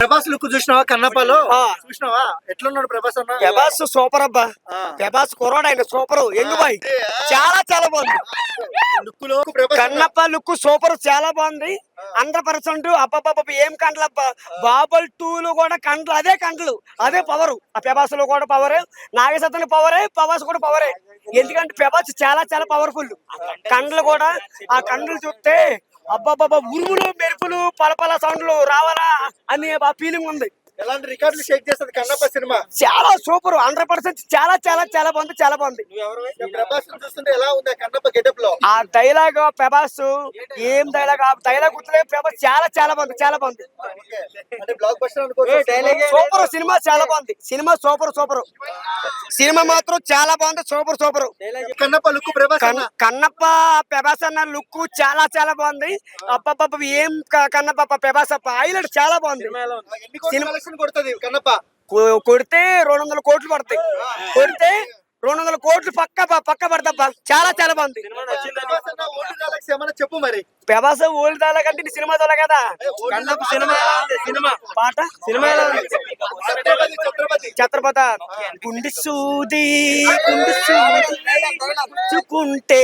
Prabhas look చూసినావా కన్నప్పలో? చూసినావా ఎట్లున్నాడు ప్రభాస్ అన్న? ప్రభాస్ సూపర్ అబ్బా. ప్రభాస్ కుర్రాడు ఆయన సూపర్ యంగ్ బాయ్. చాలా చాలా బాగుంది లుక్ లో ప్రభాస్ కన్నప్ప లుక్ సూపర్ చాలా బాగుంది. 100% అబ్బబ్బబ్బ ఏం కంటలు అబ్బా. బాబుల్ 2 లో కూడా కంటలు అదే కంటలు అదే పవర్. ఆ ప్రభాస్ లో కూడా పవరే, నాగేశ్వర పవరే, ప్రభాస్ కూడా పవరే. ఎందుకంటే ప్రభాస్ చాలా చాలా పవర్ఫుల్. కండ్లు కూడా ఆ కండ్లు చూస్తే అబ్బాబాబా ఉరుములు మెరుపులు పలపల సౌండ్లు రావాలా అని ఆ ఫీలింగ్ ఉంది. ఎలాంటి రికార్డులు షేక్ చేస్తుంది కన్నప్ప సినిమా? చాలా సూపర్ 100% చాలా చాలా చాలా బాగుంది. చాలా బాగుంది. ప్రభాస్ చూస్తుంటే ఎలా ఉంది కన్నప్ప గెటప్ లో? ఆ డైలాగ్ ప్రభాస్ ఏం డైలాగ్, ఆ డైలాగ్ గుర్తులే. ప్రభాస్ చాలా చాలా బాగుంది. చాలా బాగుంది. అంటే బ్లాక్ బస్టర్ అనుకోవచ్చు. సూపర్ సినిమా చాలా బాగుంది. Cinema super super. సినిమా మాత్రం చాలా బాగుంది. Super super. Kannappa look Prabhas Kannappa Prabhas అన్న లుక్ చాలా చాలా బాగుంది. అబ్బబ్బబ్బ ఏం కన్నప్ప ప్రభాస్ అప్ప హైలైట్ చాలా బాగుంది. కొడుతుంది కన్నప్ప. కొడితే 200 కోట్లు పడతాయి. కొడితే 200 కోట్లు పక్క పడతా. చాలా చాలా బాగుంది. చెప్పు మరి. ప్రభాస్ ఓల్డ్ దాలా కంటే సినిమా దాలా కదా. పాట ఛత్రపతి గుండి సూది చుకుంటే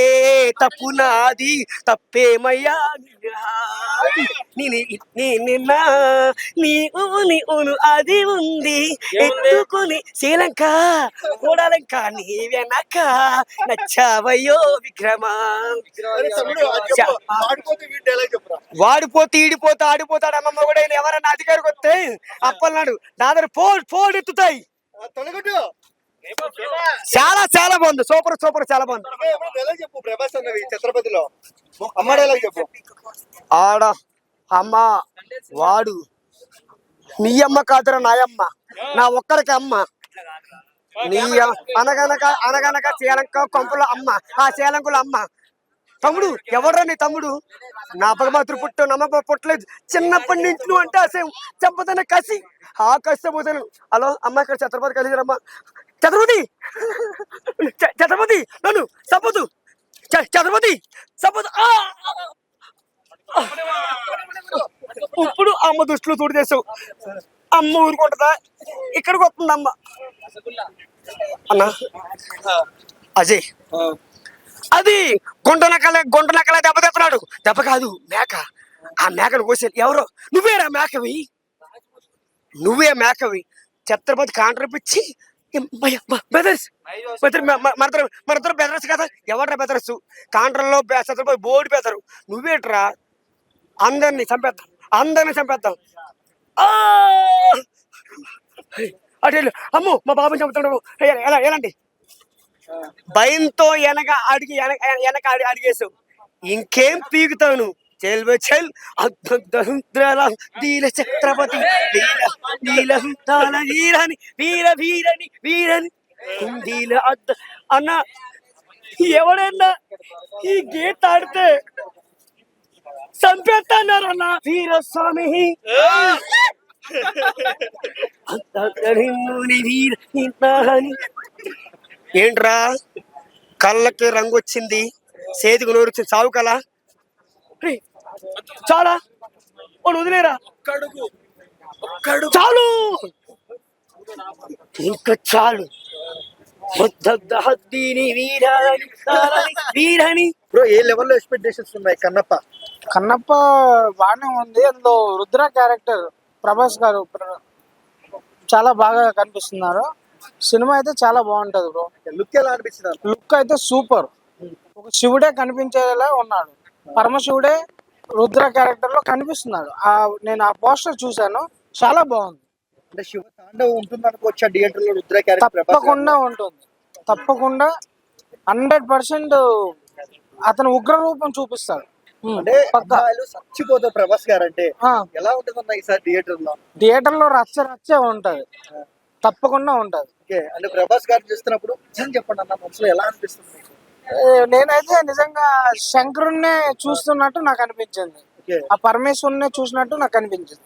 తప్పు నాది తప్పేమయ్యా నిన్న అది ఉంది ఎత్తుకుని శ్రీలంక కూడాలంక నీ వెనక నచ్చావయ్యో విక్రమా. వాడిపోతే ఈడిపోతా ఆడిపోతాడు అమ్మమ్మ కూడా. ఎవరన్నా అధికారికి వస్తే అప్పన్నాడు దాదాపు ఫోన్ ఎత్తుతాయి. చాలా చాలా బాగుంది. సూపర్ సూపర్ చాలా బాగుంది. చెప్పు ప్రభాస్ అన్నది ఛత్రపతిలో అమ్మాడేలా చెప్పు. ఆడ అమ్మ వాడు నీ అమ్మ కాదురా నాయమ్మ, నా ఒక్కరికి అమ్మ. నీ అనగనక శ్రీలంక కొంపల అమ్మ, ఆ శ్రీలంకల అమ్మ. తమ్ముడు ఎవడ్రా నీ తమ్ముడు? నా పగమాతృ పుట్టు నమ్మ పుట్టలేదు. చిన్నప్పటి నుంచి నువ్వు అంటే అసలు చెప్పదన్న కసి, ఆ కసి పోతాను. హలో అమ్మ ఇక్కడ ఛత్రపతి కలిసిరమ్మా. ఛత్రపతి నన్ను సపోదు ఛత్రపతి సపోదు. ఇప్పుడు అమ్మ దృష్టిలో తోడు చేసావు. అమ్మ ఊరుకుంటుందా? ఇక్కడికి వస్తుంది అమ్మ. అన్నా అజయ్ అది గుంట నక్కల దెబ్బతీస్తున్నాడు. దెబ్బ కాదు మేక. ఆ మేకను కోసేది ఎవరో. నువ్వేరా మేకవి, నువ్వే మేకవి. ఛత్రపతి కాంట్రపిచ్చి బెదర్స్ మరిద్దరు బెదరస్ కదా. ఎవడ్రా బెదరస్? కాంట్రల్లో ఛత్రపతి బోర్డు బెదరు. నువ్వేట్రా? అందరినీ చంపేద్దాం. అటు అమ్మో మా బాబుని చంపుతాడు. ఎలాంటి భయంతో వెనక అడిగేసావు. ఇంకేం పీకుతాను? చెల్ దీల ఛత్రపతి వీరని అన్న. ఎవడన్నా ఈ గీత ఆడితే చంపేస్తారన్న వీరస్వామి. ఏంట్రా కళ్ళకి రంగు వచ్చింది, చేతికి నోరు వచ్చింది, చావు కల చాలా వదిలేరా. చాలు ఇంకా చాలు. వీరని బ్రో ఏ లెవెల్లో ఎక్స్పెక్టేషన్స్ ఉన్నాయి కన్నప్ప బాగానే ఉంది. అందులో రుద్ర క్యారెక్టర్ ప్రభాస్ గారు చాలా బాగా కనిపిస్తున్నారు. సినిమా అయితే చాలా బాగుంటది బ్రో. లుక్ ఎలా అనిపిస్తుంది? లుక్ అయితే సూపర్. ఒక శివుడే కనిపించేలా ఉన్నాడు. పరమశివుడే రుద్ర క్యారెక్టర్ లో కనిపిస్తున్నాడు. నేను ఆ పోస్టర్ చూసాను, చాలా బాగుంది. అంటే శివ తాండవం ఉంటుంది అనుకోవచ్చా థియేటర్ లో? రుద్ర క్యారెక్టర్ తప్పకుండా ఉంటుంది. తప్పకుండా 100% అతను ఉగ్ర రూపం చూపిస్తాడు. అంటే చచ్చిపోతారు ప్రభాస్ గారు అంటే. ఎలా ఉంటుంది ఈసారి థియేటర్ లో? రచ్చే ఉంటది, తప్పకుండా ఉంటది. అంటే ప్రభాస్ గారు చూస్తున్నప్పుడు చెప్పండి అన్న, మనసులో ఎలా అనిపిస్తుంది? నేనైతే నిజంగా శంకరుణ్ణే చూస్తున్నట్టు నాకు అనిపించింది. ఆ పరమేశ్వరునే చూసినట్టు నాకు అనిపించింది.